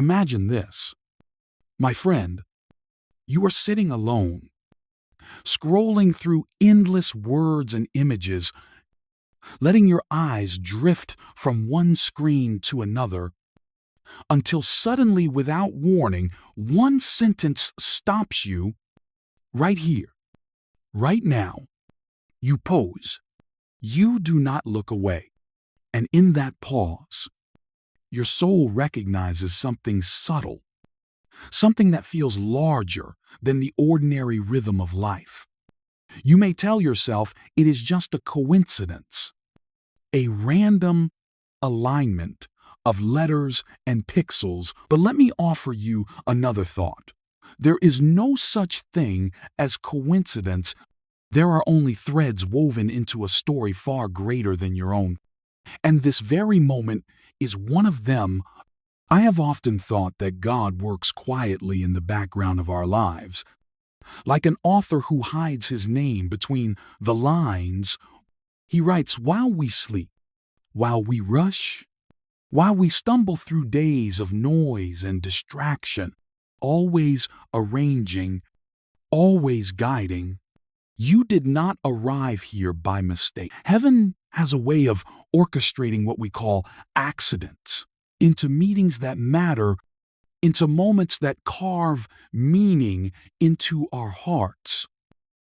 Imagine this. My friend, you are sitting alone, scrolling through endless words and images, letting your eyes drift from one screen to another, until suddenly, without warning, one sentence stops you right here, right now. You pause. You do not look away. And in that pause, your soul recognizes something subtle, something that feels larger than the ordinary rhythm of life. You may tell yourself it is just a coincidence, a random alignment of letters and pixels, but let me offer you another thought. There is no such thing as coincidence. There are only threads woven into a story far greater than your own. And this very moment is one of them. I have often thought that God works quietly in the background of our lives, like an author who hides his name between the lines. He writes while we sleep, while we rush, while we stumble through days of noise and distraction, always arranging, always guiding. You did not arrive here by mistake. Heaven has a way of orchestrating what we call accidents into meetings that matter, into moments that carve meaning into our hearts.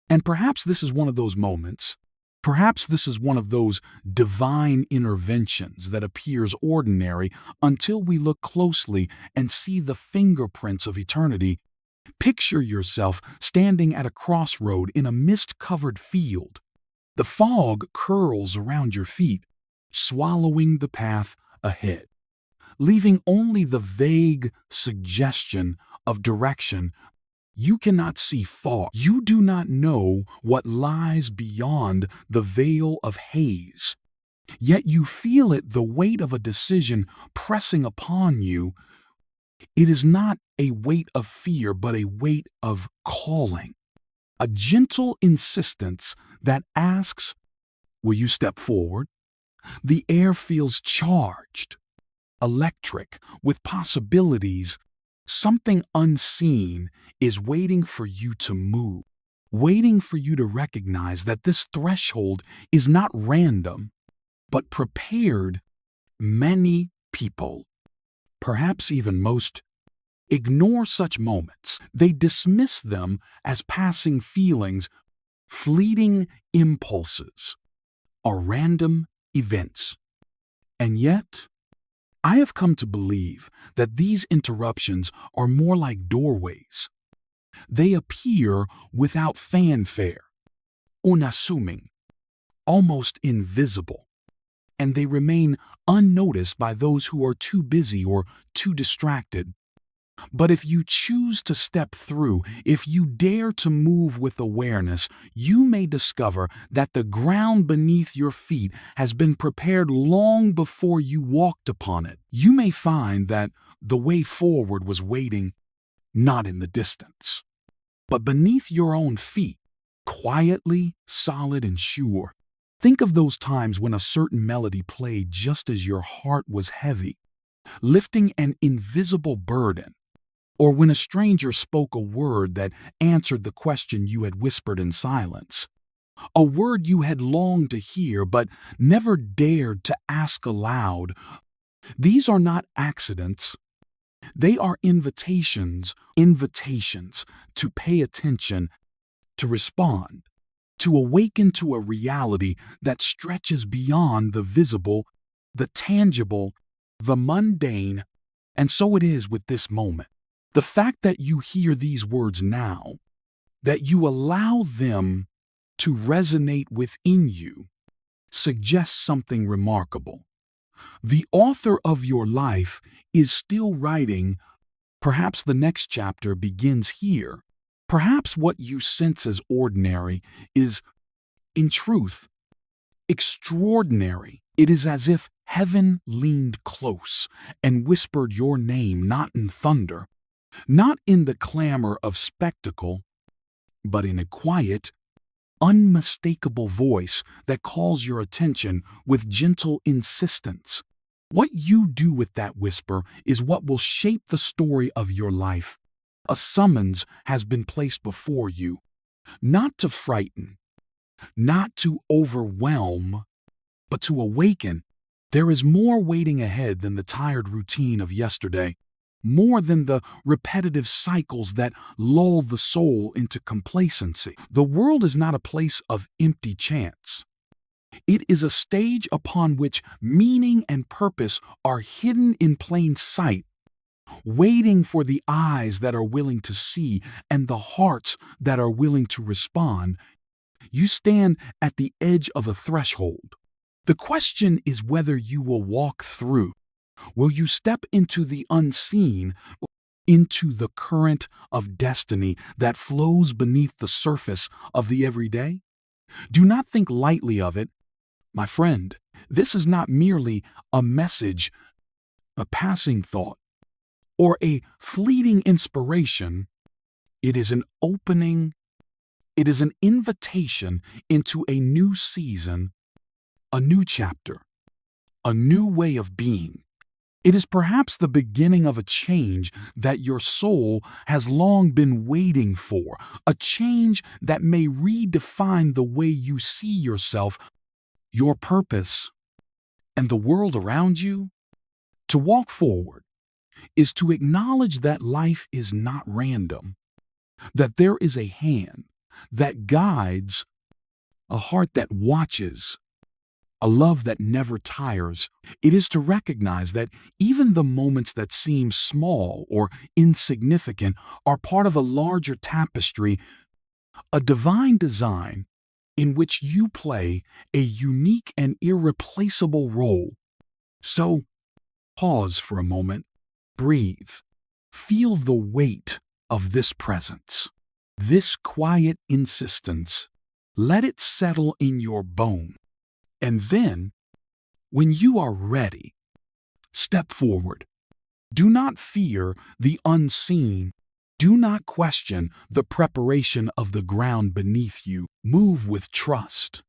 And perhaps this is one of those moments. Perhaps this is one of those divine interventions that appears ordinary until we look closely and see the fingerprints of eternity. Picture yourself standing at a crossroad in a mist-covered field. The fog curls around your feet, swallowing the path ahead, leaving only the vague suggestion of direction. You cannot see far. You do not know what lies beyond the veil of haze. Yet you feel it, the weight of a decision pressing upon you. It is not a weight of fear, but a weight of calling. A gentle insistence that asks, will you step forward? The air feels charged, electric, with possibilities. Something unseen is waiting for you to move, waiting for you to recognize that this threshold is not random, but prepared. Many people, perhaps even most, ignore such moments. They dismiss them as passing feelings, fleeting impulses, or random events. And yet, I have come to believe that these interruptions are more like doorways. They appear without fanfare, unassuming, almost invisible, and they remain unnoticed by those who are too busy or too distracted. But if you choose to step through, if you dare to move with awareness, you may discover that the ground beneath your feet has been prepared long before you walked upon it. You may find that the way forward was waiting, not in the distance, but beneath your own feet, quietly, solid, and sure. Think of those times when a certain melody played just as your heart was heavy, lifting an invisible burden. Or when a stranger spoke a word that answered the question you had whispered in silence. A word you had longed to hear but never dared to ask aloud. These are not accidents. They are invitations to pay attention, to respond, to awaken to a reality that stretches beyond the visible, the tangible, the mundane. And so it is with this moment. The fact that you hear these words now, that you allow them to resonate within you, suggests something remarkable. The author of your life is still writing. Perhaps the next chapter begins here. Perhaps what you sense as ordinary is, in truth, extraordinary. It is as if heaven leaned close and whispered your name, not in thunder, not in the clamor of spectacle, but in a quiet, unmistakable voice that calls your attention with gentle insistence. What you do with that whisper is what will shape the story of your life. A summons has been placed before you, not to frighten, not to overwhelm, but to awaken. There is more waiting ahead than the tired routine of yesterday, more than the repetitive cycles that lull the soul into complacency. The world is not a place of empty chance. It is a stage upon which meaning and purpose are hidden in plain sight, waiting for the eyes that are willing to see and the hearts that are willing to respond. You stand at the edge of a threshold. The question is whether you will walk through. Will you step into the unseen, into the current of destiny that flows beneath the surface of the everyday? Do not think lightly of it, my friend. This is not merely a message, a passing thought, or a fleeting inspiration. It is an opening, it is an invitation into a new season, a new chapter, a new way of being. It is perhaps the beginning of a change that your soul has long been waiting for, a change that may redefine the way you see yourself, your purpose, and the world around you. To walk forward is to acknowledge that life is not random, that there is a hand that guides, a heart that watches, a love that never tires. It is to recognize that even the moments that seem small or insignificant are part of a larger tapestry, a divine design in which you play a unique and irreplaceable role. So, pause for a moment, breathe, feel the weight of this presence, this quiet insistence. Let it settle in your bones. And then, when you are ready, step forward. Do not fear the unseen. Do not question the preparation of the ground beneath you. Move with trust,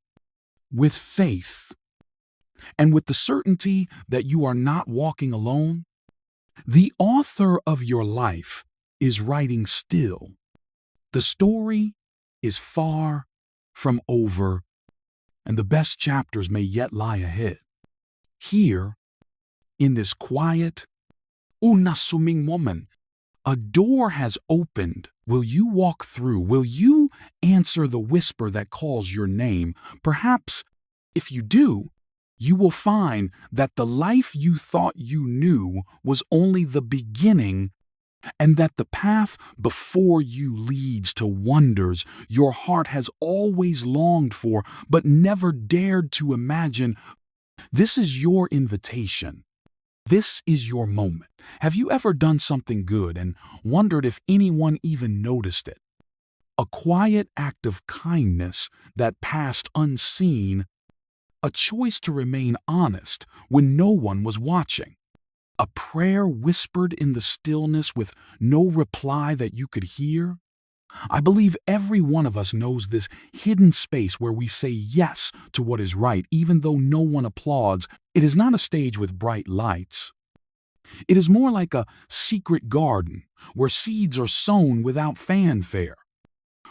with faith, and with the certainty that you are not walking alone. The author of your life is writing still. The story is far from over, and the best chapters may yet lie ahead. Here, in this quiet, unasuming moment, a door has opened. Will you walk through? Will you answer the whisper that calls your name? Perhaps, if you do, you will find that the life you thought you knew was only the beginning, and that the path before you leads to wonders your heart has always longed for but never dared to imagine. This is your invitation. This is your moment. Have you ever done something good and wondered if anyone even noticed it? A quiet act of kindness that passed unseen, a choice to remain honest when no one was watching. A prayer whispered in the stillness with no reply that you could hear? I believe every one of us knows this hidden space where we say yes to what is right, even though no one applauds. It is not a stage with bright lights. It is more like a secret garden where seeds are sown without fanfare,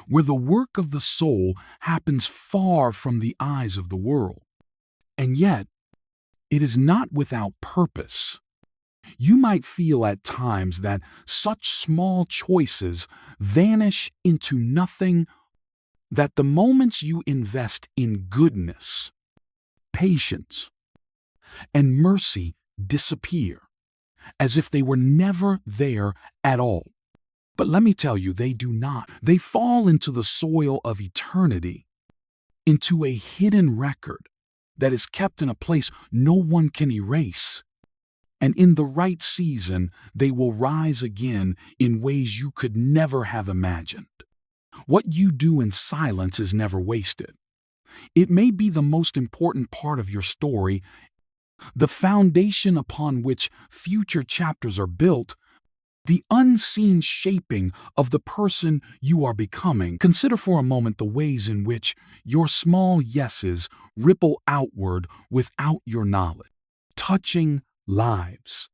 where the work of the soul happens far from the eyes of the world. And yet, it is not without purpose. You might feel at times that such small choices vanish into nothing, that the moments you invest in goodness, patience, and mercy disappear, as if they were never there at all. But let me tell you, they do not. They fall into the soil of eternity, into a hidden record that is kept in a place no one can erase. And in the right season, they will rise again in ways you could never have imagined. What you do in silence is never wasted. It may be the most important part of your story, the foundation upon which future chapters are built, the unseen shaping of the person you are becoming. Consider for a moment the ways in which your small yeses ripple outward without your knowledge, touching lives,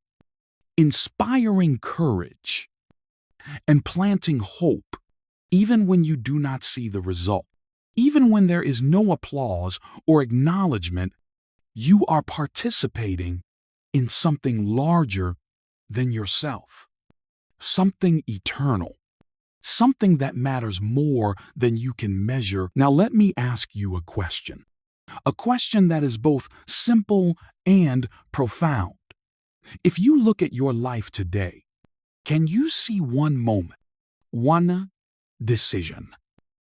inspiring courage, and planting hope, even when you do not see the result. Even when there is no applause or acknowledgement, you are participating in something larger than yourself, something eternal, something that matters more than you can measure. Now, let me ask you a question that is both simple and profound. If you look at your life today, can you see one moment, one decision,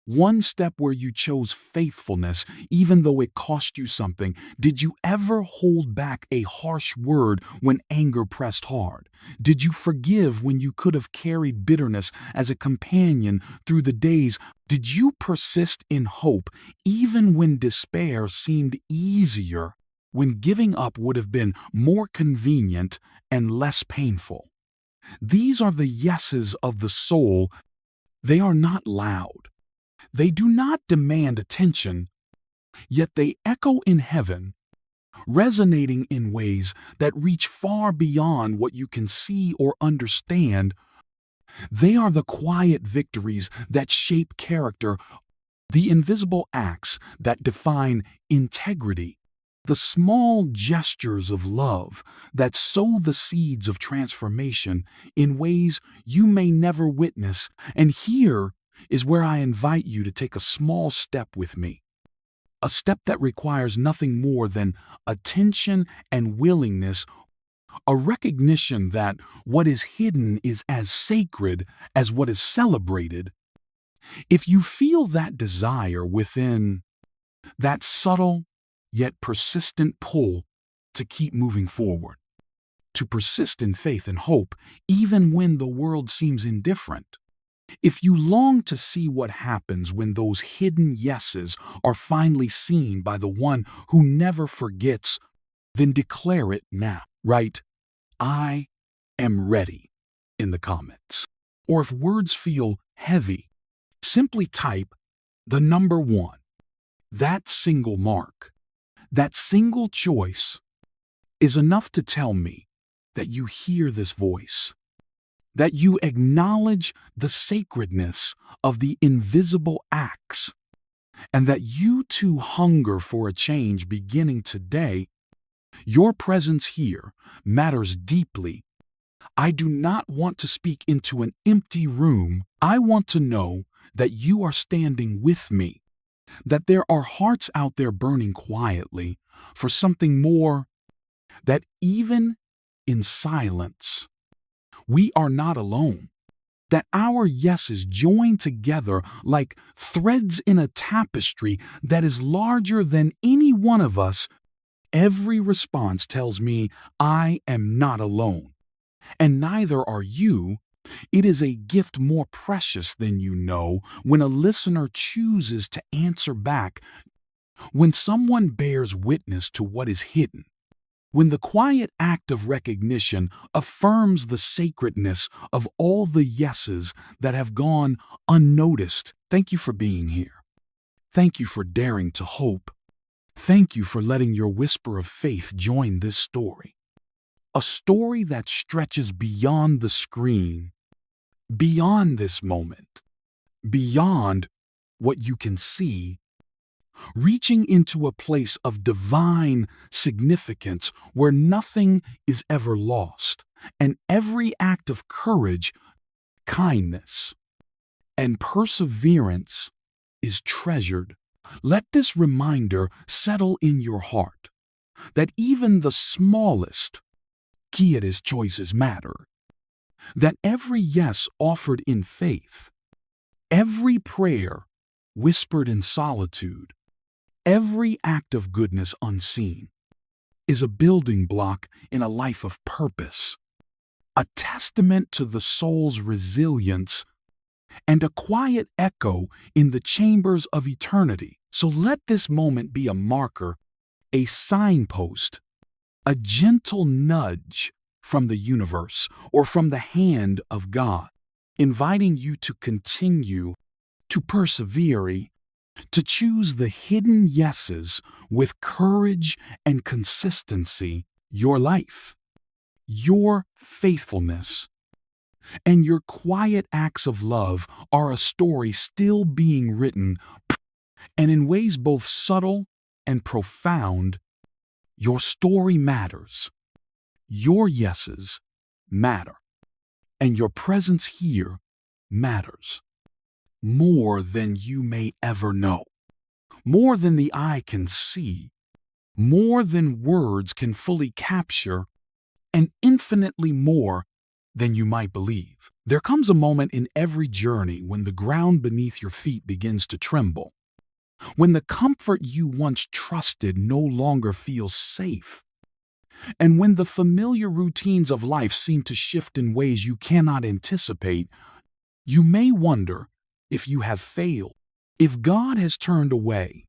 one step where you chose faithfulness even though it cost you something? Did you ever hold back a harsh word when anger pressed hard? Did you forgive when you could have carried bitterness as a companion through the days? Did you persist in hope even when despair seemed easier, when giving up would have been more convenient and less painful? These are the yeses of the soul. They are not loud. They do not demand attention, yet they echo in heaven, resonating in ways that reach far beyond what you can see or understand. They are the quiet victories that shape character, the invisible acts that define integrity, the small gestures of love that sow the seeds of transformation in ways you may never witness. And here is where I invite you to take a small step with me, a step that requires nothing more than attention and willingness, a recognition that what is hidden is as sacred as what is celebrated. If you feel that desire within, that subtle yet persistent pull to keep moving forward, to persist in faith and hope even when the world seems indifferent, if you long to see what happens when those hidden yeses are finally seen by the one who never forgets, then declare it now. Write, "I am ready," in the comments. Or if words feel heavy, simply type the number 1. That single mark, that single choice is enough to tell me that you hear this voice, that you acknowledge the sacredness of the invisible acts, and that you too hunger for a change beginning today. Your presence here matters deeply. I do not want to speak into an empty room. I want to know that you are standing with me, that there are hearts out there burning quietly for something more, that even in silence, we are not alone, that our yeses join together like threads in a tapestry that is larger than any one of us. Every response tells me I am not alone, and neither are you. It is a gift more precious than you know when a listener chooses to answer back, when someone bears witness to what is hidden, when the quiet act of recognition affirms the sacredness of all the yeses that have gone unnoticed. Thank you for being here. Thank you for daring to hope. Thank you for letting your whisper of faith join this story. A story that stretches beyond the screen, beyond this moment, beyond what you can see, reaching into a place of divine significance where nothing is ever lost, and every act of courage, kindness, and perseverance is treasured. Let this reminder settle in your heart that even the smallest, quietest choices matter, that every yes offered in faith, every prayer whispered in solitude, every act of goodness unseen is a building block in a life of purpose, a testament to the soul's resilience, and a quiet echo in the chambers of eternity. So let this moment be a marker, a signpost, a gentle nudge from the universe or from the hand of God, inviting you to continue, to persevere, to choose the hidden yeses with courage and consistency. Your life, Your faithfulness and your quiet acts of love are a story still being written, and in ways both subtle and profound. Your story matters. Your yeses matter. And your presence here matters. More than you may ever know. More than the eye can see. More than words can fully capture. And infinitely more than you might believe. There comes a moment in every journey when the ground beneath your feet begins to tremble. When the comfort you once trusted no longer feels safe. And when the familiar routines of life seem to shift in ways you cannot anticipate, you may wonder if you have failed, if God has turned away,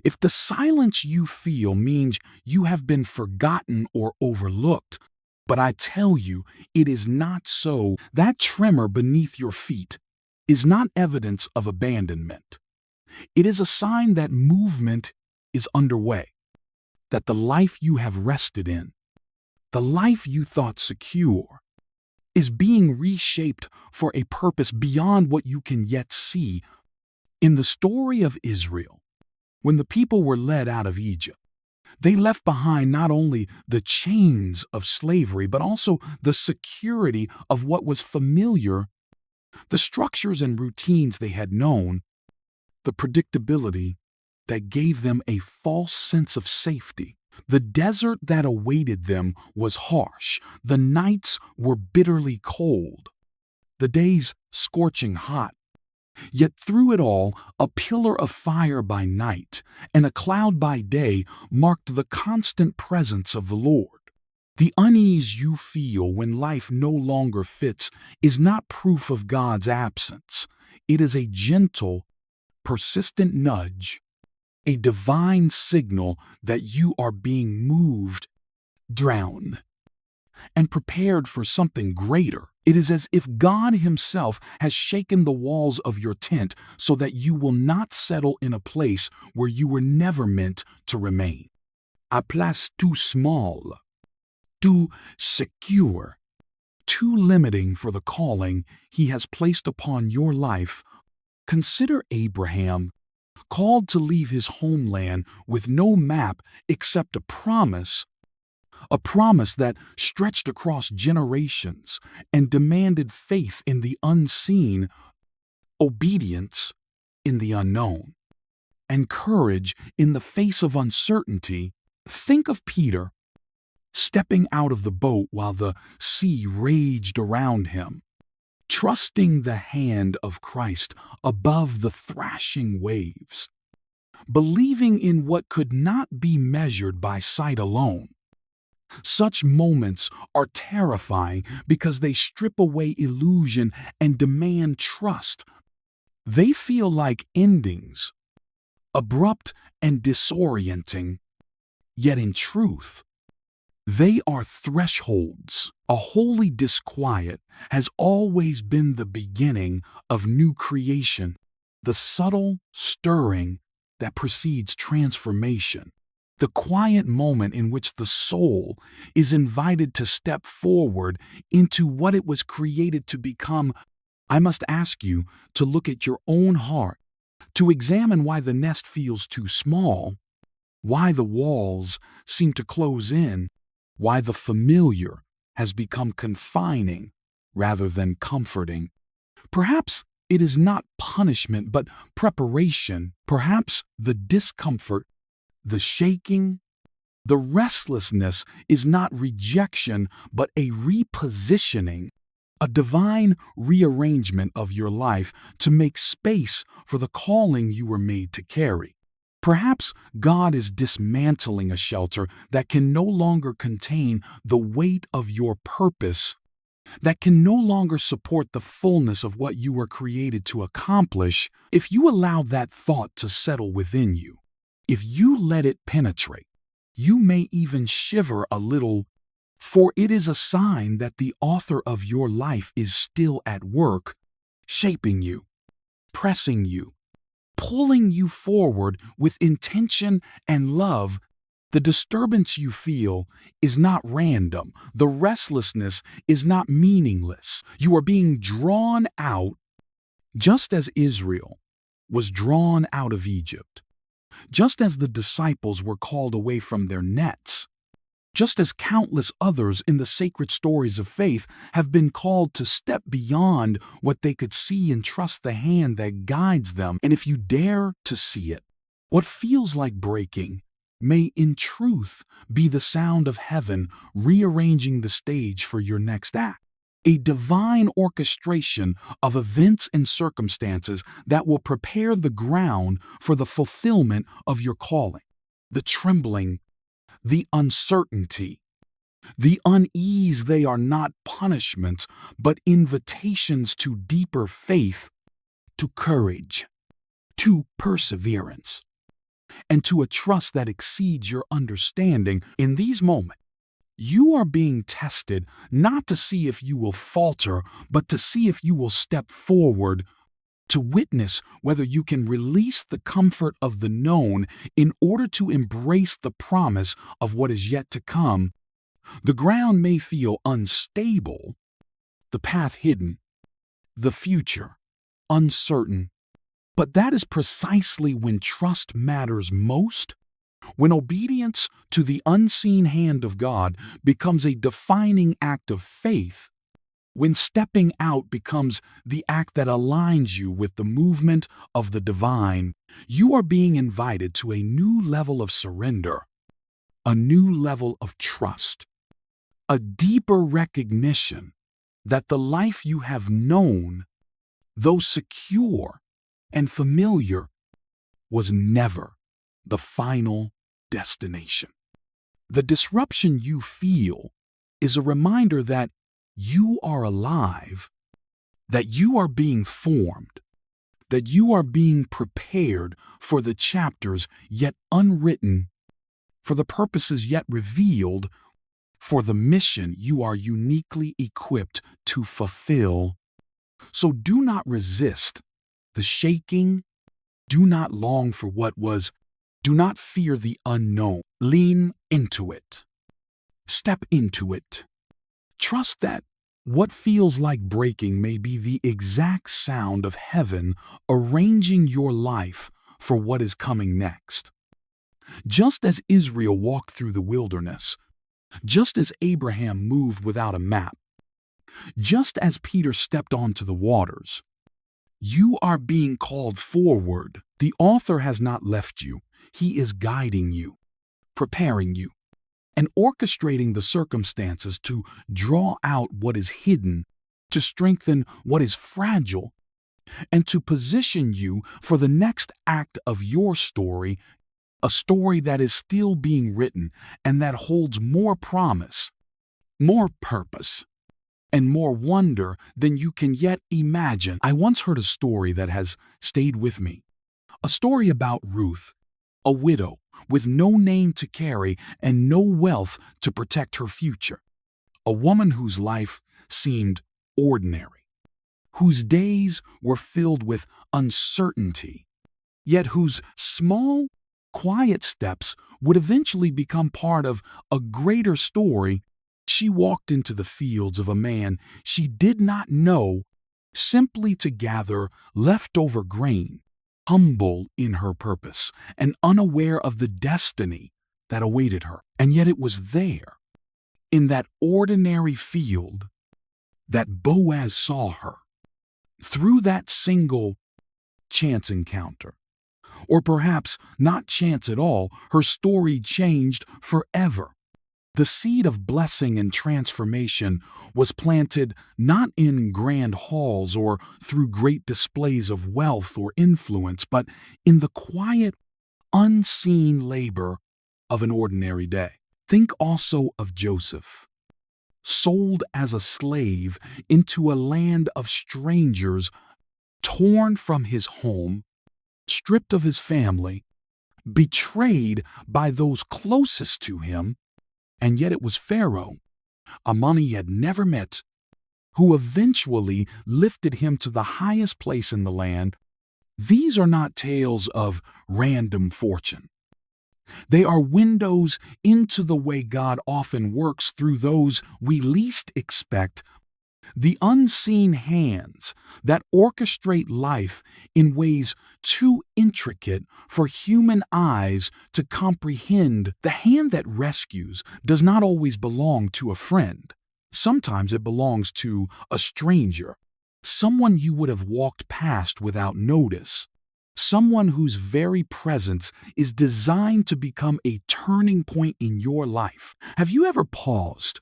if the silence you feel means you have been forgotten or overlooked. But I tell you, it is not so. That tremor beneath your feet is not evidence of abandonment. It is a sign that movement is underway, that the life you have rested in, the life you thought secure, is being reshaped for a purpose beyond what you can yet see. In the story of Israel, when the people were led out of Egypt, they left behind not only the chains of slavery, but also the security of what was familiar, the structures and routines they had known, the predictability that gave them a false sense of safety. The desert that awaited them was harsh. The nights were bitterly cold. The days scorching hot. Yet through it all, a pillar of fire by night and a cloud by day marked the constant presence of the Lord. The unease you feel when life no longer fits is not proof of God's absence. It is a gentle, persistent nudge, a divine signal that you are being moved, drowned, and prepared for something greater. It is as if God Himself has shaken the walls of your tent so that you will not settle in a place where you were never meant to remain. A place too small, too secure, too limiting for the calling He has placed upon your life. Consider Abraham, called to leave his homeland with no map except a promise that stretched across generations and demanded faith in the unseen, obedience in the unknown, and courage in the face of uncertainty. Think of Peter, stepping out of the boat while the sea raged around him, trusting the hand of Christ above the thrashing waves, believing in what could not be measured by sight alone. Such moments are terrifying because they strip away illusion and demand trust. They feel like endings, abrupt and disorienting, yet in truth, they are thresholds. A holy disquiet has always been the beginning of new creation, the subtle stirring that precedes transformation, the quiet moment in which the soul is invited to step forward into what it was created to become. I must ask you to look at your own heart, to examine why the nest feels too small, why the walls seem to close in, why the familiar has become confining rather than comforting. Perhaps it is not punishment but preparation. Perhaps the discomfort, the shaking, the restlessness is not rejection but a repositioning, a divine rearrangement of your life to make space for the calling you were made to carry. Perhaps God is dismantling a shelter that can no longer contain the weight of your purpose, that can no longer support the fullness of what you were created to accomplish. If you allow that thought to settle within you, if you let it penetrate, you may even shiver a little, for it is a sign that the author of your life is still at work, shaping you, pressing you, pulling you forward with intention and love. The disturbance you feel is not random. The restlessness is not meaningless. You are being drawn out just as Israel was drawn out of Egypt, just as the disciples were called away from their nets, just as countless others in the sacred stories of faith have been called to step beyond what they could see and trust the hand that guides them. And if you dare to see it, what feels like breaking may in truth be the sound of heaven rearranging the stage for your next act. A divine orchestration of events and circumstances that will prepare the ground for the fulfillment of your calling. The trembling, the uncertainty, the unease, they are not punishments, but invitations to deeper faith, to courage, to perseverance, and to a trust that exceeds your understanding. In these moments, you are being tested not to see if you will falter, but to see if you will step forward, to witness whether you can release the comfort of the known in order to embrace the promise of what is yet to come. The ground may feel unstable, the path hidden, the future uncertain, but that is precisely when trust matters most. When obedience to the unseen hand of God becomes a defining act of faith, when stepping out becomes the act that aligns you with the movement of the divine, you are being invited to a new level of surrender, a new level of trust, a deeper recognition that the life you have known, though secure and familiar, was never the final destination. The disruption you feel is a reminder that you are alive, that you are being formed, that you are being prepared for the chapters yet unwritten, for the purposes yet revealed, for the mission you are uniquely equipped to fulfill. So do not resist the shaking, do not long for what was, do not fear the unknown. Lean into it. Step into it. Trust that what feels like breaking may be the exact sound of heaven arranging your life for what is coming next. Just as Israel walked through the wilderness, just as Abraham moved without a map, just as Peter stepped onto the waters, you are being called forward. The author has not left you. He is guiding you, preparing you, and orchestrating the circumstances to draw out what is hidden, to strengthen what is fragile, and to position you for the next act of your story, a story that is still being written and that holds more promise, more purpose, and more wonder than you can yet imagine. I once heard a story that has stayed with me, a story about Ruth, a widow with no name to carry and no wealth to protect her future, a woman whose life seemed ordinary, whose days were filled with uncertainty, yet whose small, quiet steps would eventually become part of a greater story. She walked into the fields of a man she did not know simply to gather leftover grain, humble in her purpose and unaware of the destiny that awaited her. And yet it was there, in that ordinary field, that Boaz saw her. Through that single chance encounter, or perhaps not chance at all, her story changed forever. The seed of blessing and transformation was planted not in grand halls or through great displays of wealth or influence, but in the quiet, unseen labor of an ordinary day. Think also of Joseph, sold as a slave into a land of strangers, torn from his home, stripped of his family, betrayed by those closest to him. And yet it was Pharaoh, a man he had never met, who eventually lifted him to the highest place in the land. These are not tales of random fortune. They are windows into the way God often works through those we least expect, the unseen hands that orchestrate life in ways too intricate for human eyes to comprehend. The hand that rescues does not always belong to a friend. Sometimes it belongs to a stranger, someone you would have walked past without notice, someone whose very presence is designed to become a turning point in your life. Have you ever paused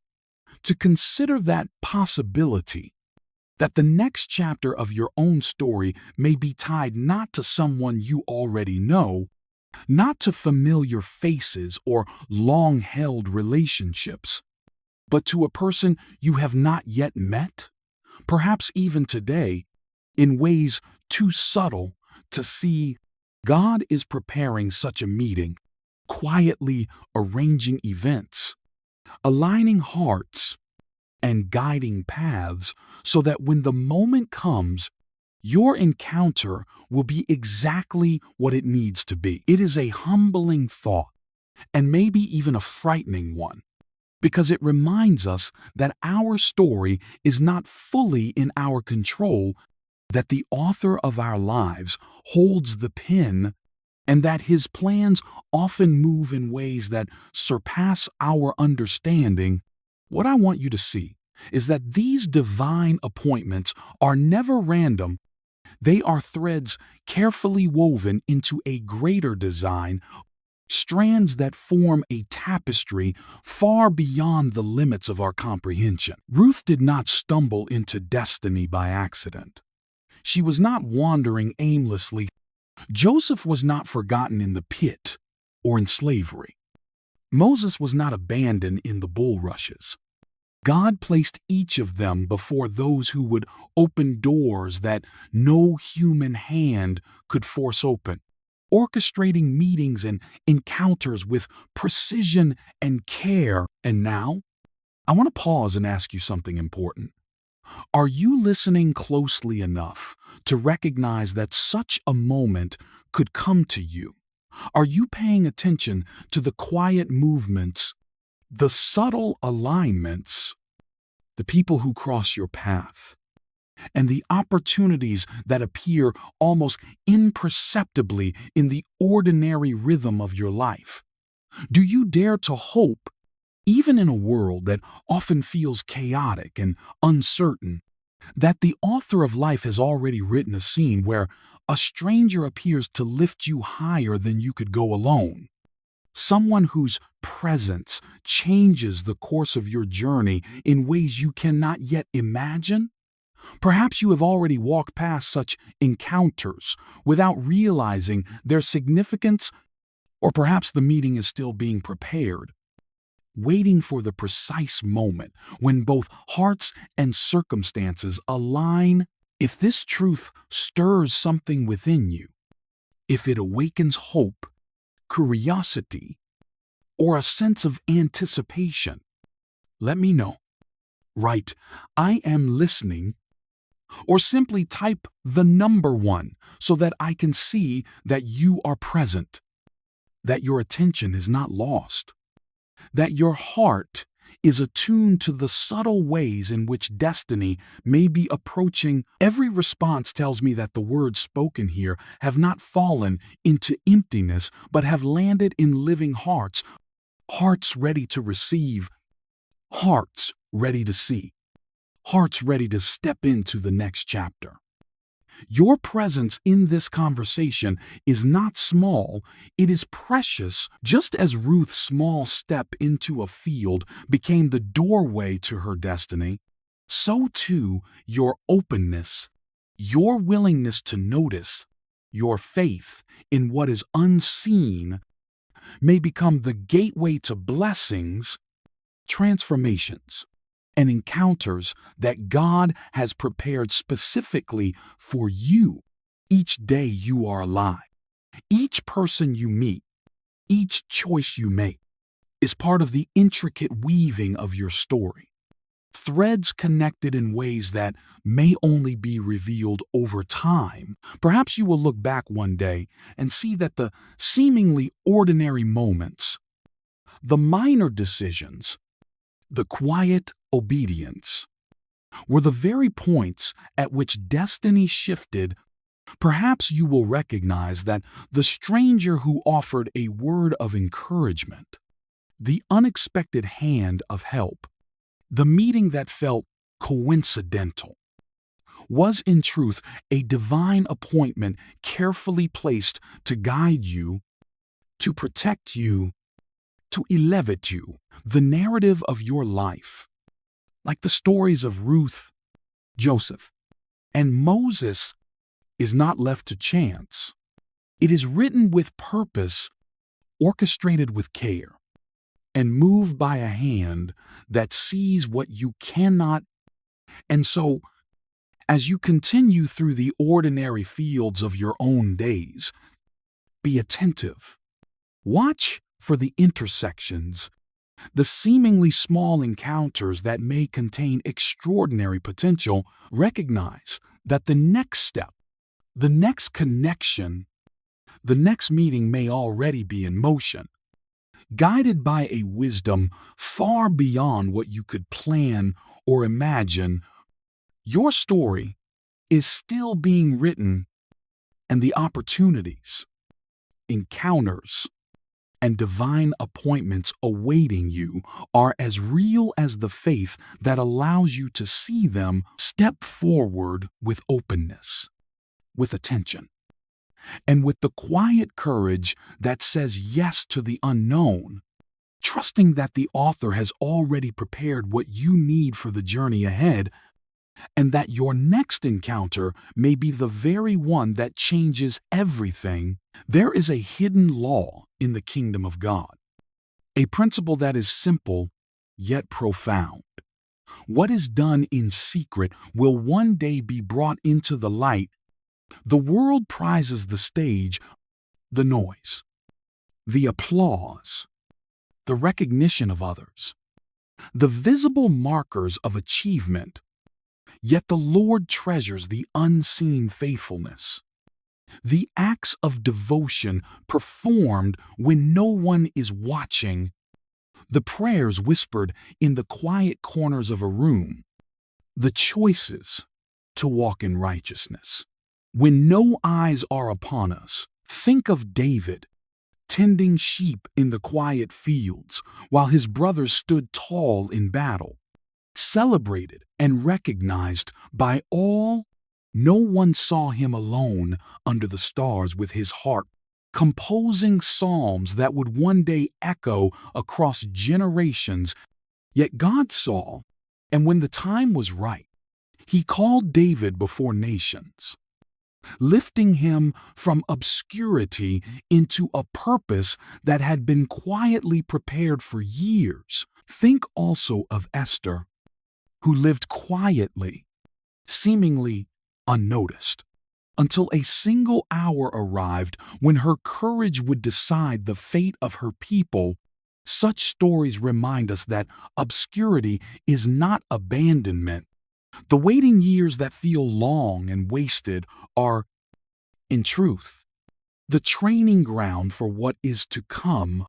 to consider that possibility, that the next chapter of your own story may be tied not to someone you already know, not to familiar faces or long-held relationships, but to a person you have not yet met, perhaps even today, in ways too subtle to see? God is preparing such a meeting, quietly arranging events, aligning hearts, and guiding paths so that when the moment comes, your encounter will be exactly what it needs to be. It is a humbling thought, and maybe even a frightening one, because it reminds us that our story is not fully in our control, that the author of our lives holds the pen, and that his plans often move in ways that surpass our understanding. What I want you to see is that these divine appointments are never random. They are threads carefully woven into a greater design, strands that form a tapestry far beyond the limits of our comprehension. Ruth did not stumble into destiny by accident. She was not wandering aimlessly. Joseph was not forgotten in the pit or in slavery. Moses was not abandoned in the bulrushes. God placed each of them before those who would open doors that no human hand could force open, orchestrating meetings and encounters with precision and care. And now, I want to pause and ask you something important. Are you listening closely enough to recognize that such a moment could come to you? Are you paying attention to the quiet movements, the subtle alignments, the people who cross your path, and the opportunities that appear almost imperceptibly in the ordinary rhythm of your life? Do you dare to hope, even in a world that often feels chaotic and uncertain, that the author of life has already written a scene where a stranger appears to lift you higher than you could go alone? Someone whose presence changes the course of your journey in ways you cannot yet imagine? Perhaps you have already walked past such encounters without realizing their significance, or perhaps the meeting is still being prepared, waiting for the precise moment when both hearts and circumstances align. If this truth stirs something within you, if it awakens hope, curiosity, or a sense of anticipation, let me know. Write, "I am listening," or simply type the number 1 so that I can see that you are present, that your attention is not lost, that your heart is attuned to the subtle ways in which destiny may be approaching. Every response tells me that the words spoken here have not fallen into emptiness, but have landed in living hearts, hearts ready to receive, hearts ready to see, hearts ready to step into the next chapter. Your presence in this conversation is not small, it is precious. Just as Ruth's small step into a field became the doorway to her destiny, so too your openness, your willingness to notice, your faith in what is unseen may become the gateway to blessings, transformations, and encounters that God has prepared specifically for you. Each day you are alive, each person you meet, each choice you make is part of the intricate weaving of your story. threads connected in ways that may only be revealed over time. Perhaps you will look back one day and see that the seemingly ordinary moments, the minor decisions, the quiet obedience, were the very points at which destiny shifted. Perhaps you will recognize that the stranger who offered a word of encouragement, the unexpected hand of help, the meeting that felt coincidental, was in truth a divine appointment carefully placed to guide you, to protect you, to elevate you. The narrative of your life, like the stories of Ruth, Joseph, and Moses, is not left to chance. It is written with purpose, orchestrated with care, and moved by a hand that sees what you cannot. And so, as you continue through the ordinary fields of your own days, be attentive. Watch for the intersections, the seemingly small encounters that may contain extraordinary potential. Recognize that the next step, the next connection, the next meeting may already be in motion, guided by a wisdom far beyond what you could plan or imagine. Your story is still being written, and the opportunities, encounters, and divine appointments awaiting you are as real as the faith that allows you to see them. Step forward with openness, with attention, and with the quiet courage that says yes to the unknown, trusting that the author has already prepared what you need for the journey ahead, and that your next encounter may be the very one that changes everything. There is a hidden law in the kingdom of God, a principle that is simple yet profound. What is done in secret will one day be brought into the light. The world prizes the stage, the noise, the applause, the recognition of others, the visible markers of achievement. Yet the Lord treasures the unseen faithfulness, the acts of devotion performed when no one is watching, the prayers whispered in the quiet corners of a room, the choices to walk in righteousness when no eyes are upon us. Think of David, tending sheep in the quiet fields while his brothers stood tall in battle, celebrated and recognized by all. No one saw him alone under the stars with his harp, composing psalms that would one day echo across generations. Yet God saw, and when the time was right, he called David before nations, lifting him from obscurity into a purpose that had been quietly prepared for years. Think also of Esther, who lived quietly, seemingly unnoticed, until a single hour arrived when her courage would decide the fate of her people. Such stories remind us that obscurity is not abandonment. The waiting years that feel long and wasted are, in truth, the training ground for what is to come.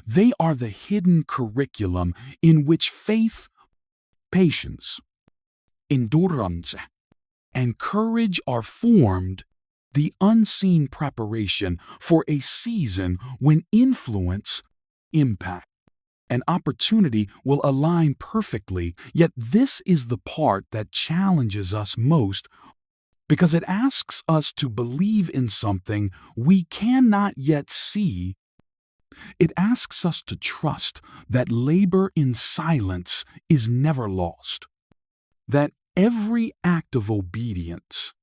They are the hidden curriculum in which faith, patience, endurance, and courage are formed, the unseen preparation for a season when influence, impact, and opportunity will align perfectly. Yet this is the part that challenges us most, because it asks us to believe in something we cannot yet see. It asks us to trust that labor in silence is never lost, that every act of obedience,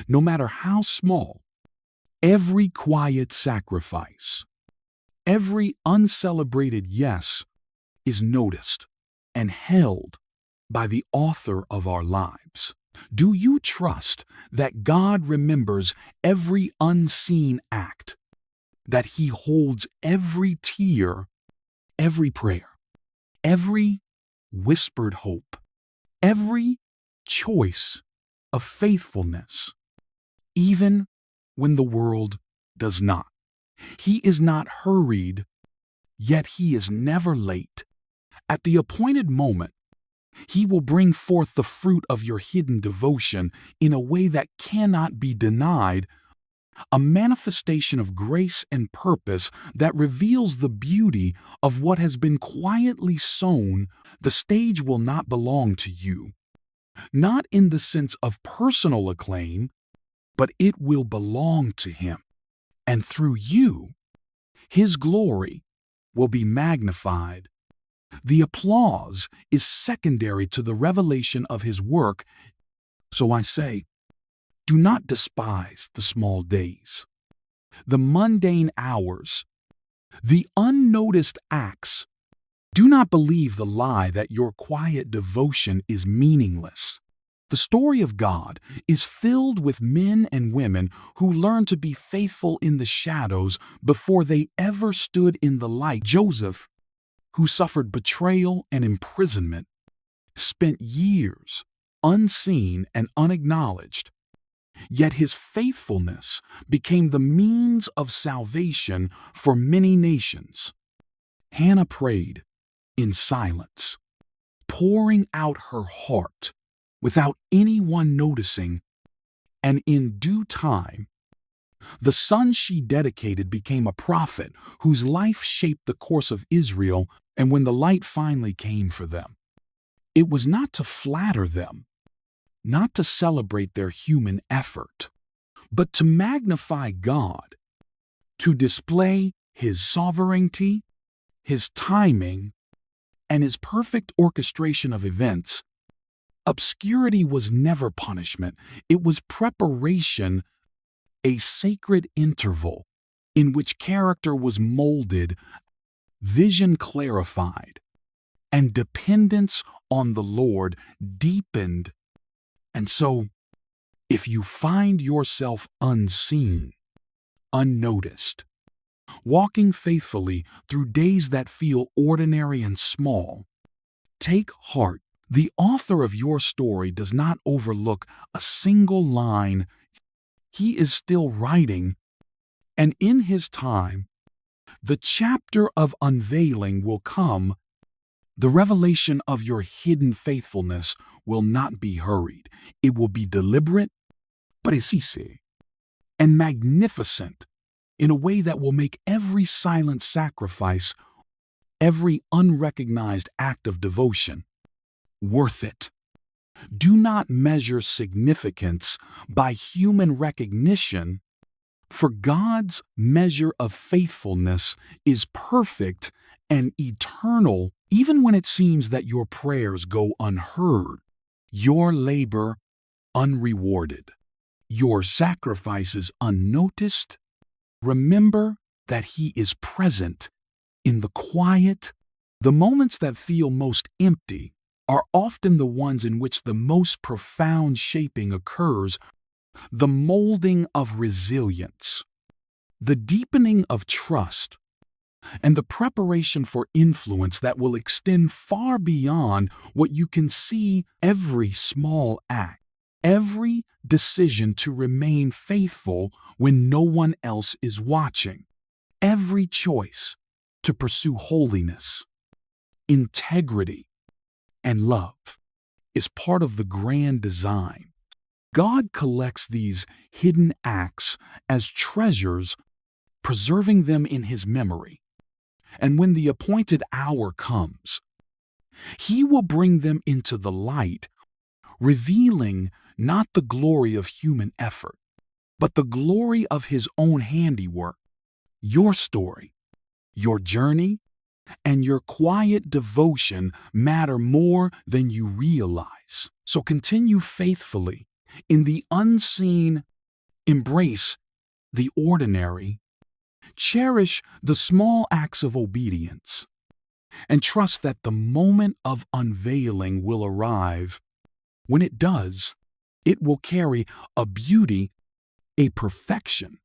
no matter how small, every quiet sacrifice, every uncelebrated yes, is noticed and held by the author of our lives. Do you trust that God remembers every unseen act, that He holds every tear, every prayer, every whispered hope? Every choice of faithfulness, even when the world does not. He is not hurried, yet he is never late. At the appointed moment, he will bring forth the fruit of your hidden devotion in a way that cannot be denied, a manifestation of grace and purpose that reveals the beauty of what has been quietly sown. The stage will not belong to you, not in the sense of personal acclaim, but it will belong to him. And through you, his glory will be magnified. The applause is secondary to the revelation of his work. So I say, do not despise the small days, the mundane hours, the unnoticed acts. Do not believe the lie that your quiet devotion is meaningless. The story of God is filled with men and women who learned to be faithful in the shadows before they ever stood in the light. Joseph, who suffered betrayal and imprisonment, spent years unseen and unacknowledged, yet his faithfulness became the means of salvation for many nations. Hannah prayed in silence, pouring out her heart without anyone noticing, and in due time, the son she dedicated became a prophet whose life shaped the course of Israel. And when the light finally came for them, it was not to flatter them, not to celebrate their human effort, but to magnify God, to display his sovereignty, his timing, and his perfect orchestration of events. Obscurity was never punishment, it was preparation, a sacred interval in which character was molded, vision clarified, and dependence on the Lord deepened. And so, if you find yourself unseen, unnoticed, walking faithfully through days that feel ordinary and small, take heart. The author of your story does not overlook a single line. He is still writing, and in his time, the chapter of unveiling will come. The revelation of your hidden faithfulness will not be hurried. It will be deliberate, precise, and magnificent in a way that will make every silent sacrifice, every unrecognized act of devotion, worth it. Do not measure significance by human recognition, for God's measure of faithfulness is perfect and eternal. Even when it seems that your prayers go unheard, your labor unrewarded, your sacrifices unnoticed, remember that he is present in the quiet. The moments that feel most empty are often the ones in which the most profound shaping occurs, the molding of resilience, the deepening of trust, and the preparation for influence that will extend far beyond what you can see. Every small act, every decision to remain faithful when no one else is watching, every choice to pursue holiness, integrity, and love is part of the grand design. God collects these hidden acts as treasures, preserving them in his memory. And when the appointed hour comes, he will bring them into the light, revealing not the glory of human effort, but the glory of his own handiwork. Your story, your journey, and your quiet devotion matter more than you realize. So continue faithfully in the unseen, embrace the ordinary, cherish the small acts of obedience, and trust that the moment of unveiling will arrive. When it does, it will carry a beauty, a perfection,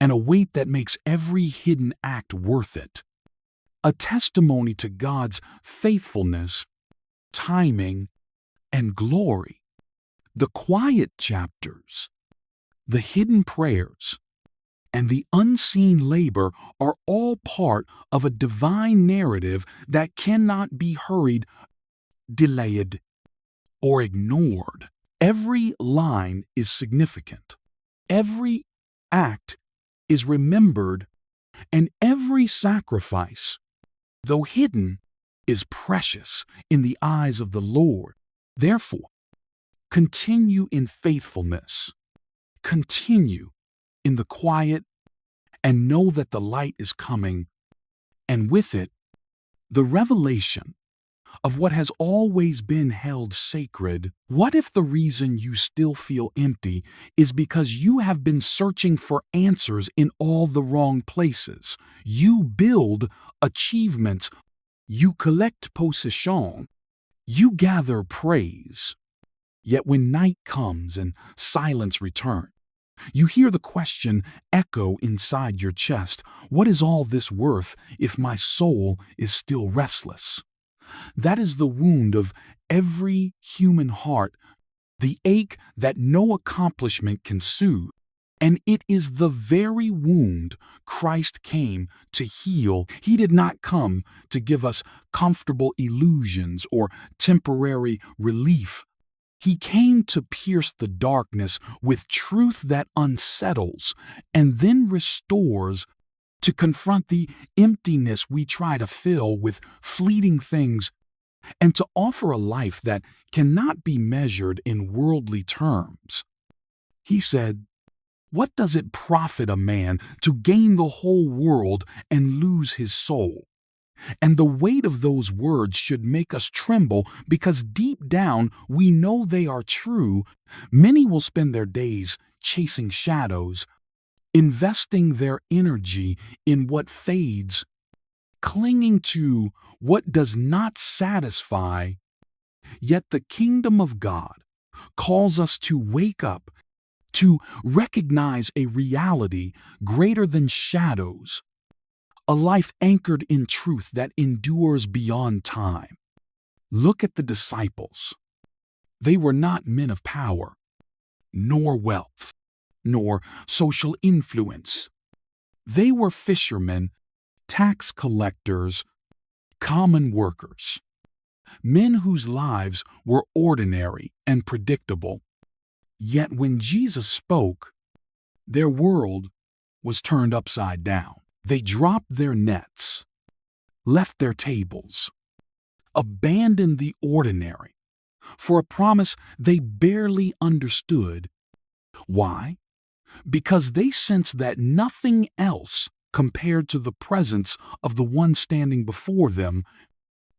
and a weight that makes every hidden act worth it. A testimony to God's faithfulness, timing, and glory. The quiet chapters, the hidden prayers, and the unseen labor are all part of a divine narrative that cannot be hurried, delayed, or ignored. Every line is significant. Every act is remembered, and every sacrifice, though hidden, is precious in the eyes of the Lord. Therefore, continue in faithfulness. Continue in the quiet, and know that the light is coming, and with it, the revelation of what has always been held sacred. What if the reason you still feel empty is because you have been searching for answers in all the wrong places? You build achievements, you collect possession, you gather praise. Yet when night comes and silence returns, you hear the question echo inside your chest: what is all this worth if my soul is still restless? That is the wound of every human heart, the ache that no accomplishment can soothe. And it is the very wound Christ came to heal. He did not come to give us comfortable illusions or temporary relief. He came to pierce the darkness with truth that unsettles and then restores, to confront the emptiness we try to fill with fleeting things, and to offer a life that cannot be measured in worldly terms. He said, "What does it profit a man to gain the whole world and lose his soul?" And the weight of those words should make us tremble, because deep down we know they are true. Many will spend their days chasing shadows, investing their energy in what fades, clinging to what does not satisfy. Yet the kingdom of God calls us to wake up, to recognize a reality greater than shadows, a life anchored in truth that endures beyond time. Look at the disciples. They were not men of power, nor wealth, nor social influence. They were fishermen, tax collectors, common workers, men whose lives were ordinary and predictable. Yet when Jesus spoke, their world was turned upside down. They dropped their nets, left their tables, abandoned the ordinary for a promise they barely understood. Why? Because they sensed that nothing else compared to the presence of the one standing before them.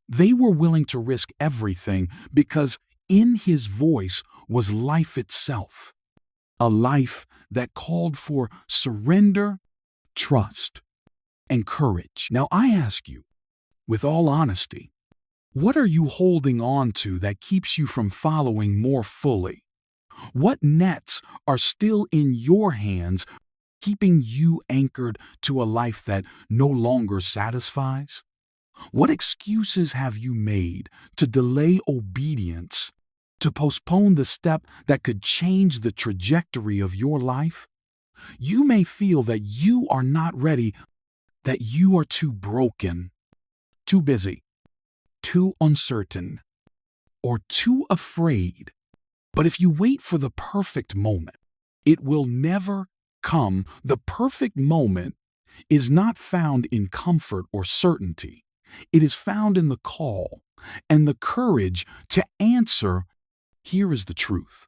They were willing to risk everything because in his voice was life itself, a life that called for surrender, trust, and courage. Now I ask you, with all honesty, what are you holding on to that keeps you from following more fully? What nets are still in your hands, keeping you anchored to a life that no longer satisfies? What excuses have you made to delay obedience, to postpone the step that could change the trajectory of your life? You may feel that you are not ready, that you are too broken, too busy, too uncertain, or too afraid. But if you wait for the perfect moment, it will never come. The perfect moment is not found in comfort or certainty. It is found in the call and the courage to answer. Here is the truth.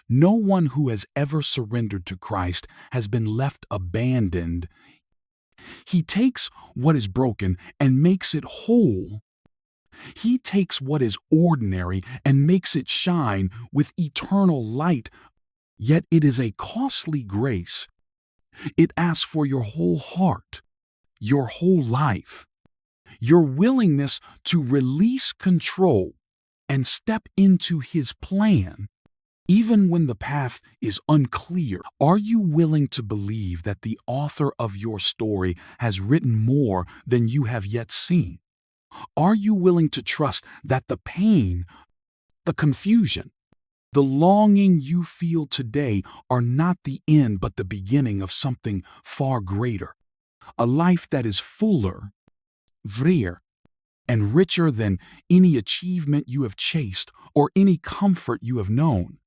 No one who has ever surrendered to Christ has been left abandoned. He takes what is broken and makes it whole. He takes what is ordinary and makes it shine with eternal light. Yet it is a costly grace. It asks for your whole heart, your whole life, your willingness to release control and step into his plan. Even when the path is unclear, are you willing to believe that the author of your story has written more than you have yet seen? Are you willing to trust that the pain the confusion, the longing you feel today are not the end but the beginning of something far greater. A life that is fuller, vrier, and richer than any achievement you have chased or any comfort you have known.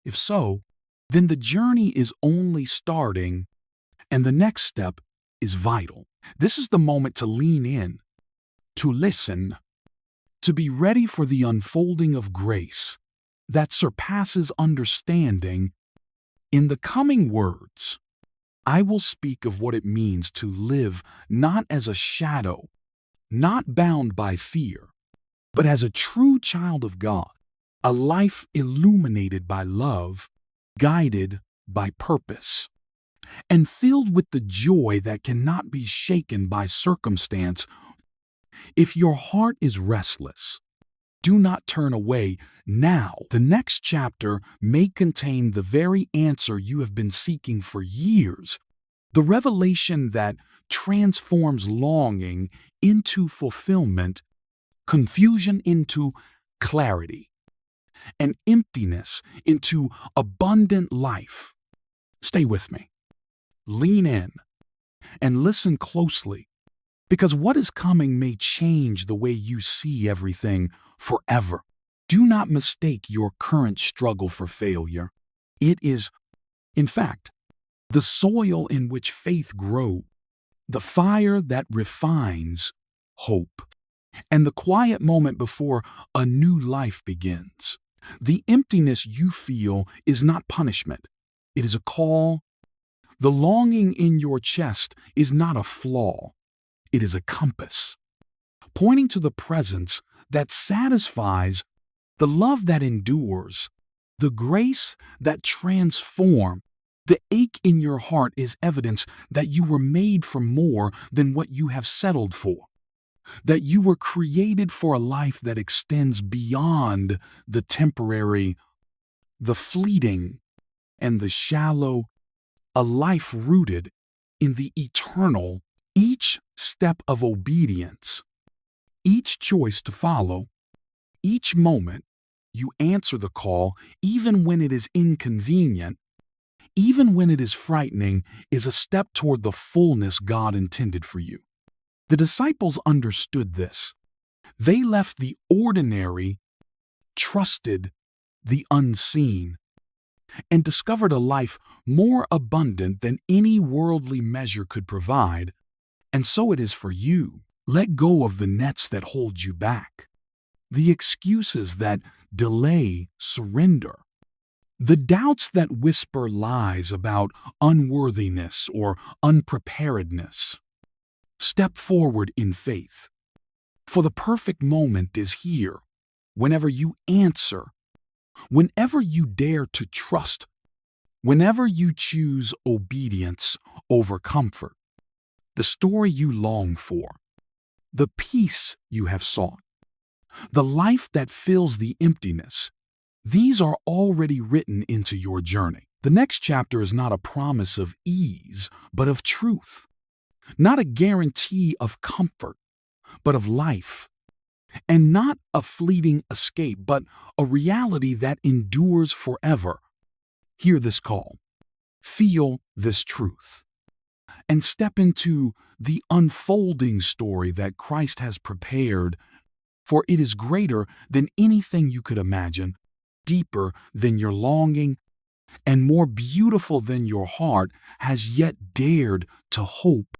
If so, then the journey is only starting, and the next step is vital. This is the moment to lean in, to listen, to be ready for the unfolding of grace that surpasses understanding. In the coming words, I will speak of what it means to live not as a shadow, not bound by fear, but as a true child of God, a life illuminated by love, guided by purpose, and filled with the joy that cannot be shaken by circumstance. If your heart is restless, do not turn away now. The next chapter may contain the very answer you have been seeking for years, the revelation that transforms longing into fulfillment, confusion into clarity, and emptiness into abundant life. Stay with me. Lean in and listen closely, because what is coming may change the way you see everything forever. Do not mistake your current struggle for failure. It is, in fact, the soil in which faith grows, the fire that refines hope, and the quiet moment before a new life begins. The emptiness you feel is not punishment. It is a call. The longing in your chest is not a flaw. It is a compass, pointing to the presence that satisfies, the love that endures, the grace that transforms. The ache in your heart is evidence that you were made for more than what you have settled for, that you were created for a life that extends beyond the temporary, the fleeting, and the shallow, a life rooted in the eternal. Each step of obedience, each choice to follow, each moment you answer the call, even when it is inconvenient, even when it is frightening, is a step toward the fullness God intended for you. The disciples understood this. They left the ordinary, trusted the unseen, and discovered a life more abundant than any worldly measure could provide. And so it is for you. Let go of the nets that hold you back, the excuses that delay surrender, the doubts that whisper lies about unworthiness or unpreparedness. Step forward in faith, for the perfect moment is here. Whenever you answer, whenever you dare to trust, whenever you choose obedience over comfort, the story you long for, the peace you have sought, the life that fills the emptiness, these are already written into your journey. The next chapter is not a promise of ease, but of truth, not a guarantee of comfort, but of life, and not a fleeting escape, but a reality that endures forever. Hear this call, feel this truth, and step into the unfolding story that Christ has prepared, for it is greater than anything you could imagine, deeper than your longing, and more beautiful than your heart has yet dared to hope